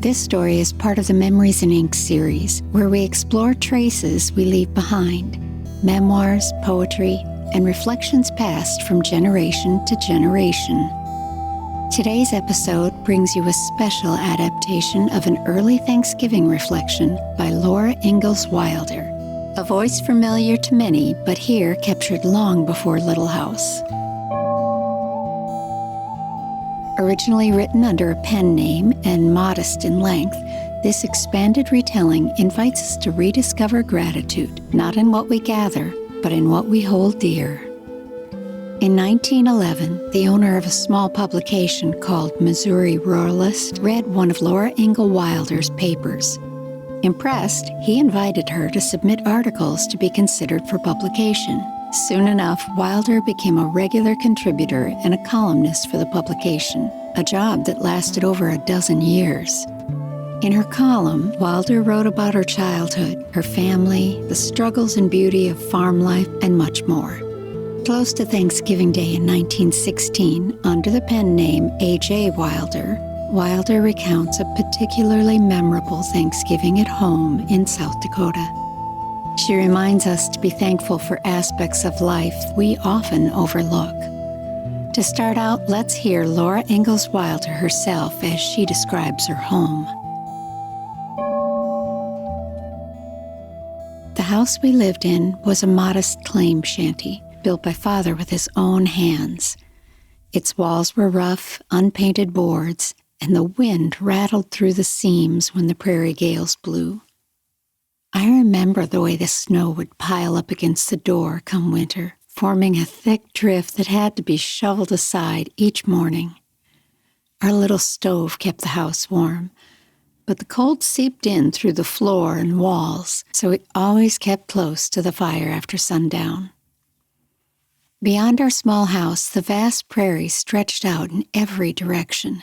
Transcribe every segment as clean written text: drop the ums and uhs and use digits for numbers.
This story is part of the Memories in Ink series, where we explore traces we leave behind, memoirs, poetry, and reflections passed from generation to generation. Today's episode brings you a special adaptation of an early Thanksgiving reflection by Laura Ingalls Wilder, a voice familiar to many, but here captured long before Little House. Originally written under a pen name and modest in length, this expanded retelling invites us to rediscover gratitude, not in what we gather, but in what we hold dear. In 1911, the owner of a small publication called Missouri Ruralist read one of Laura Ingalls Wilder's papers. Impressed, he invited her to submit articles to be considered for publication. Soon enough, Wilder became a regular contributor and a columnist for the publication, a job that lasted over a dozen years. In her column, Wilder wrote about her childhood, her family, the struggles and beauty of farm life, and much more. Close to Thanksgiving Day in 1916, under the pen name A.J. Wilder, Wilder recounts a particularly memorable Thanksgiving at home in South Dakota. She reminds us to be thankful for aspects of life we often overlook. To start out, let's hear Laura Ingalls Wilder herself as she describes her home. The house we lived in was a modest claim shanty, built by Father with his own hands. Its walls were rough, unpainted boards, and the wind rattled through the seams when the prairie gales blew. I remember the way the snow would pile up against the door come winter, forming a thick drift that had to be shoveled aside each morning. Our little stove kept the house warm, but the cold seeped in through the floor and walls, so we always kept close to the fire after sundown. Beyond our small house, the vast prairie stretched out in every direction,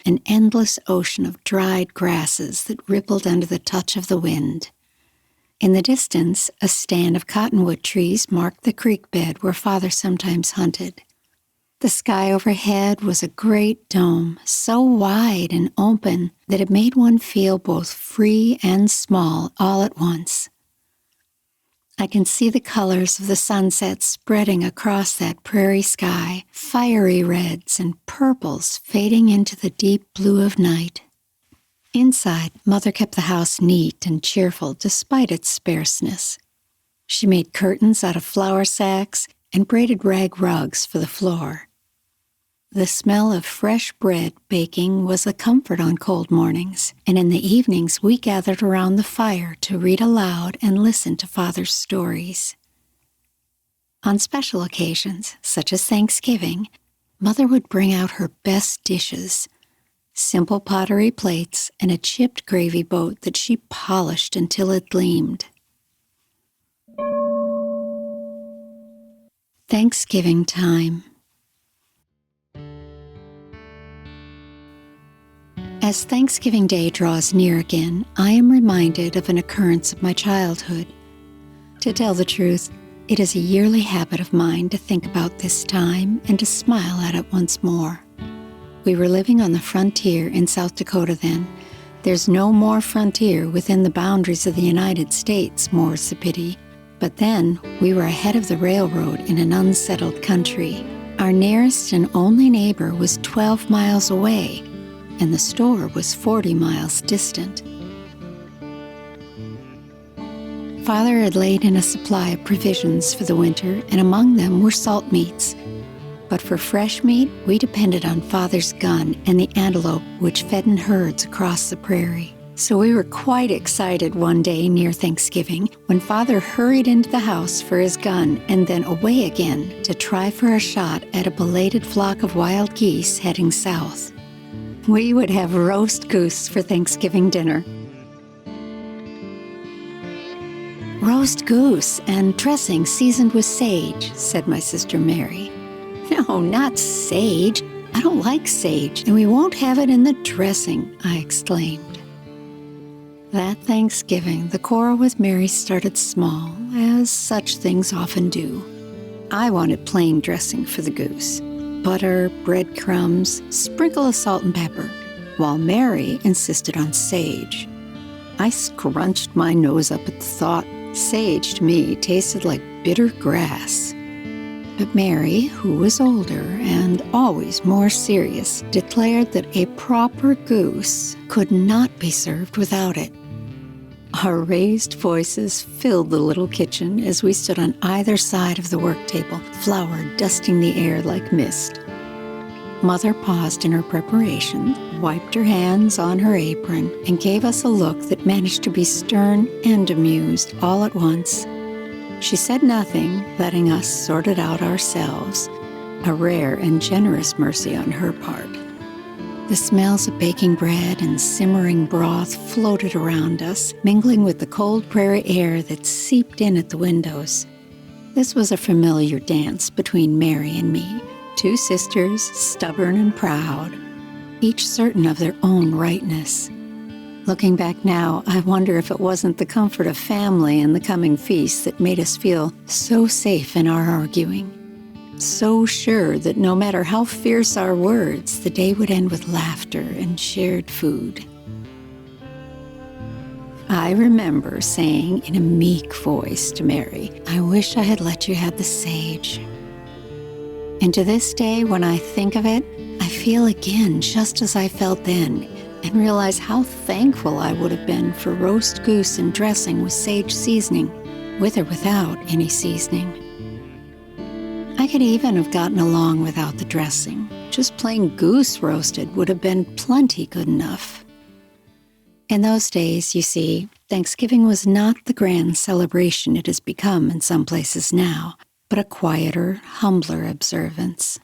an endless ocean of dried grasses that rippled under the touch of the wind. In the distance, a stand of cottonwood trees marked the creek bed where Father sometimes hunted. The sky overhead was a great dome, so wide and open that it made one feel both free and small all at once. I can see the colors of the sunset spreading across that prairie sky, fiery reds and purples fading into the deep blue of night. Inside, Mother kept the house neat and cheerful despite its sparseness. She made curtains out of flour sacks and braided rag rugs for the floor. The smell of fresh bread baking was a comfort on cold mornings, and in the evenings we gathered around the fire to read aloud and listen to Father's stories. On special occasions, such as Thanksgiving, Mother would bring out her best dishes, simple pottery plates and a chipped gravy boat that she polished until it gleamed. Thanksgiving time. As Thanksgiving Day draws near again, I am reminded of an occurrence of my childhood. To tell the truth, it is a yearly habit of mine to think about this time and to smile at it once more. We were living on the frontier in South Dakota then. There's no more frontier within the boundaries of the United States, more's the pity. But then, we were ahead of the railroad in an unsettled country. Our nearest and only neighbor was 12 miles away, and the store was 40 miles distant. Father had laid in a supply of provisions for the winter, and among them were salt meats. But for fresh meat, we depended on Father's gun and the antelope which fed in herds across the prairie. So we were quite excited one day near Thanksgiving when Father hurried into the house for his gun and then away again to try for a shot at a belated flock of wild geese heading south. We would have roast goose for Thanksgiving dinner. Roast goose and dressing seasoned with sage, said my sister Mary. No, not sage. I don't like sage, and we won't have it in the dressing, I exclaimed. That Thanksgiving, the quarrel with Mary started small, as such things often do. I wanted plain dressing for the goose. Butter, breadcrumbs, sprinkle of salt and pepper. while Mary insisted on sage. I scrunched my nose up at the thought. Sage to me tasted like bitter grass. But Mary, who was older and always more serious, declared that a proper goose could not be served without it. Our raised voices filled the little kitchen as we stood on either side of the work table, flour dusting the air like mist. Mother paused in her preparation, wiped her hands on her apron, and gave us a look that managed to be stern and amused all at once. She said nothing, letting us sort it out ourselves, a rare and generous mercy on her part. The smells of baking bread and simmering broth floated around us, mingling with the cold prairie air that seeped in at the windows. This was a familiar dance between Mary and me, two sisters, stubborn and proud, each certain of their own rightness. Looking back now, I wonder if it wasn't the comfort of family and the coming feast that made us feel so safe in our arguing, so sure that no matter how fierce our words, the day would end with laughter and shared food. I remember saying in a meek voice to Mary, "I wish I had let you have the sage." And to this day, when I think of it, I feel again just as I felt then, and realize how thankful I would have been for roast goose and dressing with sage seasoning, with or without any seasoning. I could even have gotten along without the dressing. Just plain goose roasted would have been plenty good enough. In those days, you see, Thanksgiving was not the grand celebration it has become in some places now, but a quieter, humbler observance.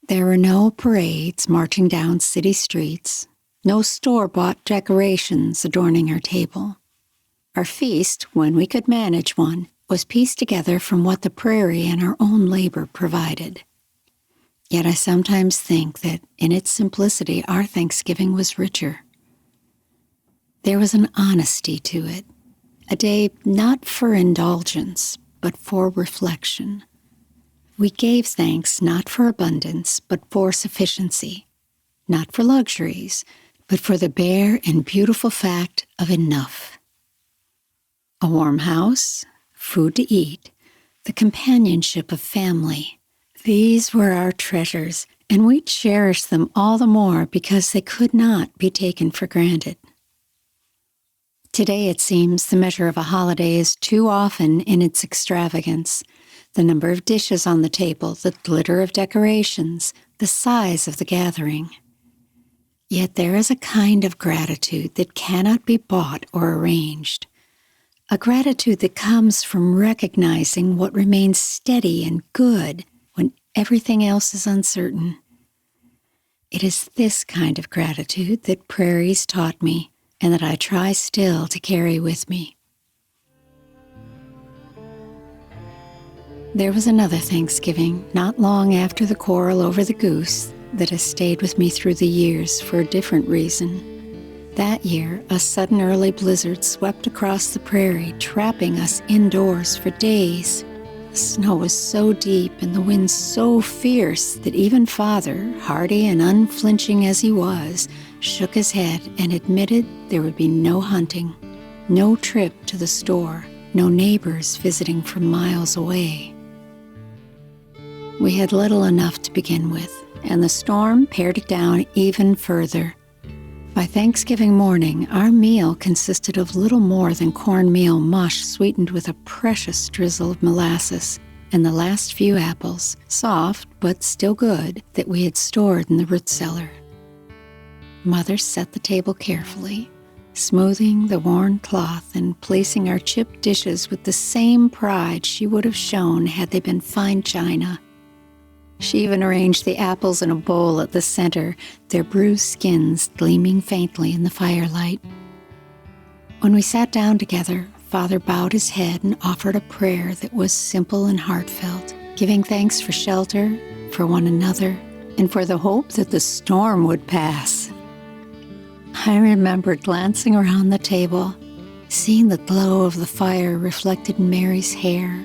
There were no parades marching down city streets, no store-bought decorations adorning our table. Our feast, when we could manage one, was pieced together from what the prairie and our own labor provided. Yet I sometimes think that, in its simplicity, our Thanksgiving was richer. There was an honesty to it, a day not for indulgence, but for reflection. We gave thanks not for abundance, but for sufficiency, not for luxuries, but for the bare and beautiful fact of enough. A warm house, food to eat, the companionship of family, these were our treasures, and we cherished them all the more because they could not be taken for granted. Today, it seems, the measure of a holiday is too often in its extravagance. The number of dishes on the table, the glitter of decorations, the size of the gathering. Yet there is a kind of gratitude that cannot be bought or arranged. A gratitude that comes from recognizing what remains steady and good when everything else is uncertain. It is this kind of gratitude that prairies taught me and that I try still to carry with me. There was another Thanksgiving, not long after the quarrel over the goose, that has stayed with me through the years for a different reason. That year, a sudden early blizzard swept across the prairie, trapping us indoors for days. The snow was so deep and the wind so fierce that even Father, hardy and unflinching as he was, shook his head and admitted there would be no hunting, no trip to the store, no neighbors visiting from miles away. We had little enough to begin with, and the storm pared it down even further. By Thanksgiving morning, our meal consisted of little more than cornmeal mush sweetened with a precious drizzle of molasses, and the last few apples, soft but still good, that we had stored in the root cellar. Mother set the table carefully, smoothing the worn cloth and placing our chipped dishes with the same pride she would have shown had they been fine china. She even arranged the apples in a bowl at the center, their bruised skins gleaming faintly in the firelight. When we sat down together, Father bowed his head and offered a prayer that was simple and heartfelt, giving thanks for shelter, for one another, and for the hope that the storm would pass. I remember glancing around the table, seeing the glow of the fire reflected in Mary's hair,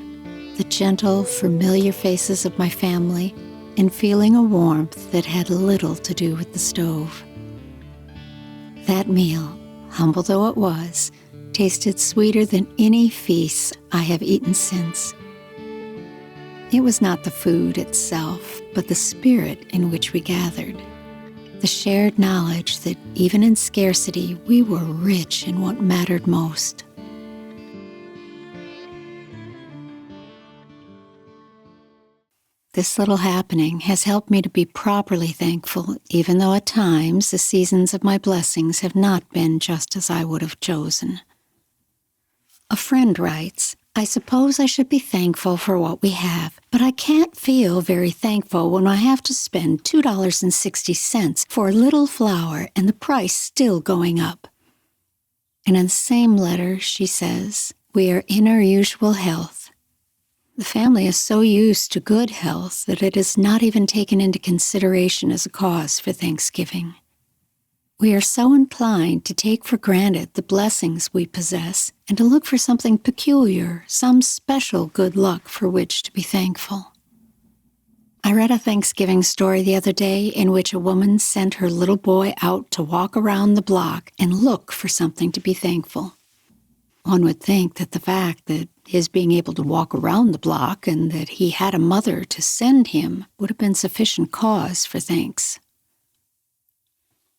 the gentle, familiar faces of my family, and feeling a warmth that had little to do with the stove. That meal, humble though it was, tasted sweeter than any feast I have eaten since. It was not the food itself, but the spirit in which we gathered. The shared knowledge that even in scarcity, we were rich in what mattered most. This little happening has helped me to be properly thankful, even though at times the seasons of my blessings have not been just as I would have chosen. A friend writes, I suppose I should be thankful for what we have, but I can't feel very thankful when I have to spend $2.60 for a little flour and the price still going up. And in the same letter, she says, we are in our usual health. The family is so used to good health that it is not even taken into consideration as a cause for Thanksgiving. We are so inclined to take for granted the blessings we possess and to look for something peculiar, some special good luck for which to be thankful. I read a Thanksgiving story the other day in which a woman sent her little boy out to walk around the block and look for something to be thankful. One would think that the fact that his being able to walk around the block and that he had a mother to send him would have been sufficient cause for thanks.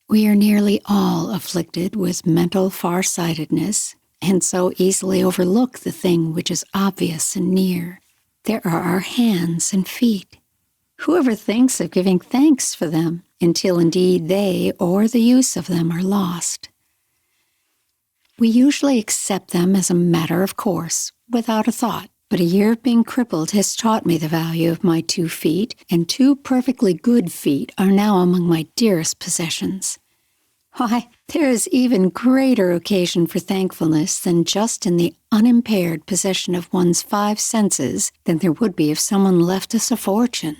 We are nearly all afflicted with mental farsightedness, and so easily overlook the thing which is obvious and near. There are our hands and feet. Whoever thinks of giving thanks for them until indeed they or the use of them are lost? We usually accept them as a matter of course, without a thought. But a year of being crippled has taught me the value of my 2 feet, and 2 perfectly good feet are now among my dearest possessions. Why, there is even greater occasion for thankfulness than just in the unimpaired possession of one's 5 senses than there would be if someone left us a fortune.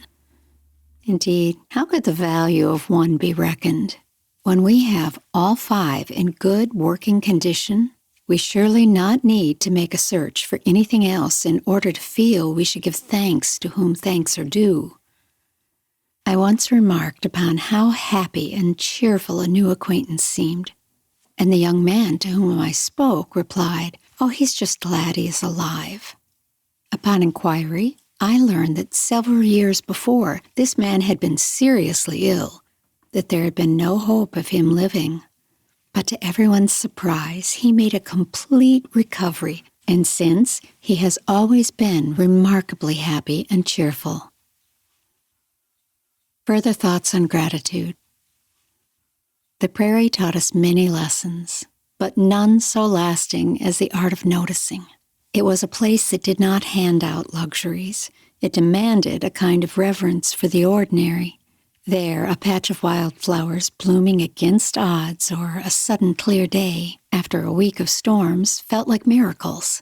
Indeed, how could the value of one be reckoned? When we have all 5 in good working condition, we surely not need to make a search for anything else in order to feel we should give thanks to whom thanks are due. I once remarked upon how happy and cheerful a new acquaintance seemed, and the young man to whom I spoke replied, "Oh, he's just glad he is alive." Upon inquiry, I learned that several years before, this man had been seriously ill, that there had been no hope of him living. But to everyone's surprise, he made a complete recovery, and since, he has always been remarkably happy and cheerful. Further thoughts on gratitude. The prairie taught us many lessons, but none so lasting as the art of noticing. It was a place that did not hand out luxuries. It demanded a kind of reverence for the ordinary. There, a patch of wildflowers blooming against odds or a sudden clear day after a week of storms felt like miracles.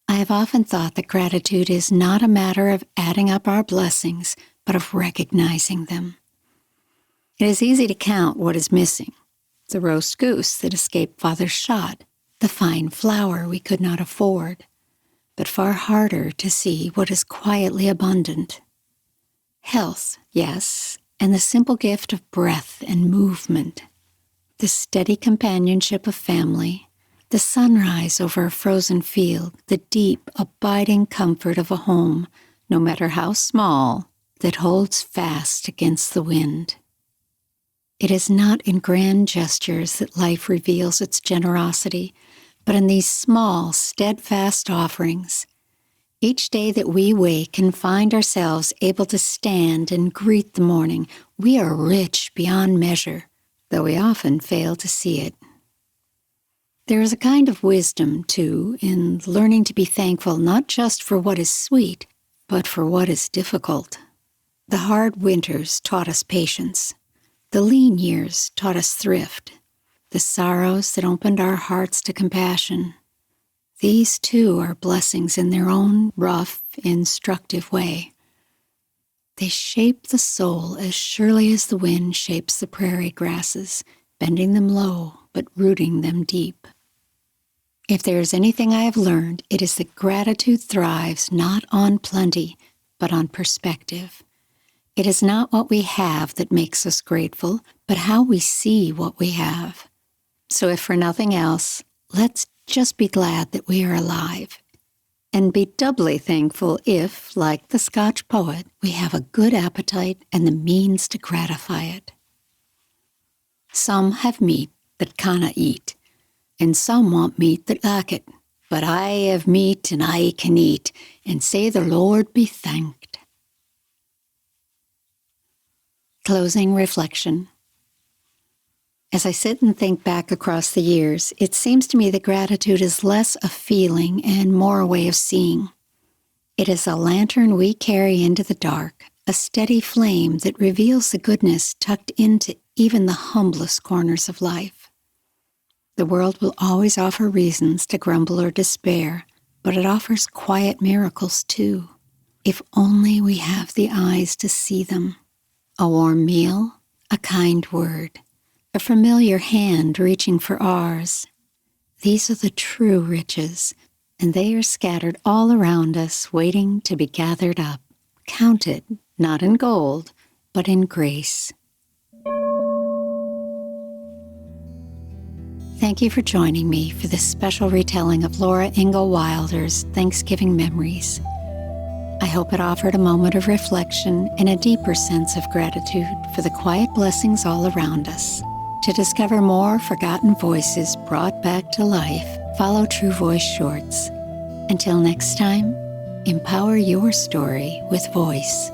I have often thought that gratitude is not a matter of adding up our blessings, but of recognizing them. It is easy to count what is missing: the roast goose that escaped Father's shot, the fine flour we could not afford, but far harder to see what is quietly abundant. Health, yes, and the simple gift of breath and movement, the steady companionship of family, the sunrise over a frozen field, the deep, abiding comfort of a home, no matter how small, that holds fast against the wind. It is not in grand gestures that life reveals its generosity, but in these small, steadfast offerings. Each day that we wake and find ourselves able to stand and greet the morning, we are rich beyond measure, though we often fail to see it. There is a kind of wisdom, too, in learning to be thankful not just for what is sweet, but for what is difficult. The hard winters taught us patience. The lean years taught us thrift. The sorrows that opened our hearts to compassion. These, too, are blessings in their own rough, instructive way. They shape the soul as surely as the wind shapes the prairie grasses, bending them low, but rooting them deep. If there is anything I have learned, it is that gratitude thrives not on plenty, but on perspective. It is not what we have that makes us grateful, but how we see what we have. So if for nothing else, let's just be glad that we are alive. And be doubly thankful if, like the Scotch poet, we have a good appetite and the means to gratify it. Some have meat that canna eat, and some want meat that lack it. But I have meat and I can eat, and say the Lord be thanked. Closing reflection. As I sit and think back across the years, it seems to me that gratitude is less a feeling and more a way of seeing. It is a lantern we carry into the dark, a steady flame that reveals the goodness tucked into even the humblest corners of life. The world will always offer reasons to grumble or despair, but it offers quiet miracles too, if only we have the eyes to see them. A warm meal, a kind word, a familiar hand reaching for ours. These are the true riches, and they are scattered all around us, waiting to be gathered up, counted not in gold, but in grace. Thank you for joining me for this special retelling of Laura Ingalls Wilder's Thanksgiving Memories. I hope it offered a moment of reflection and a deeper sense of gratitude for the quiet blessings all around us. To discover more forgotten voices brought back to life, follow True Voice Shorts. Until next time, empower your story with voice.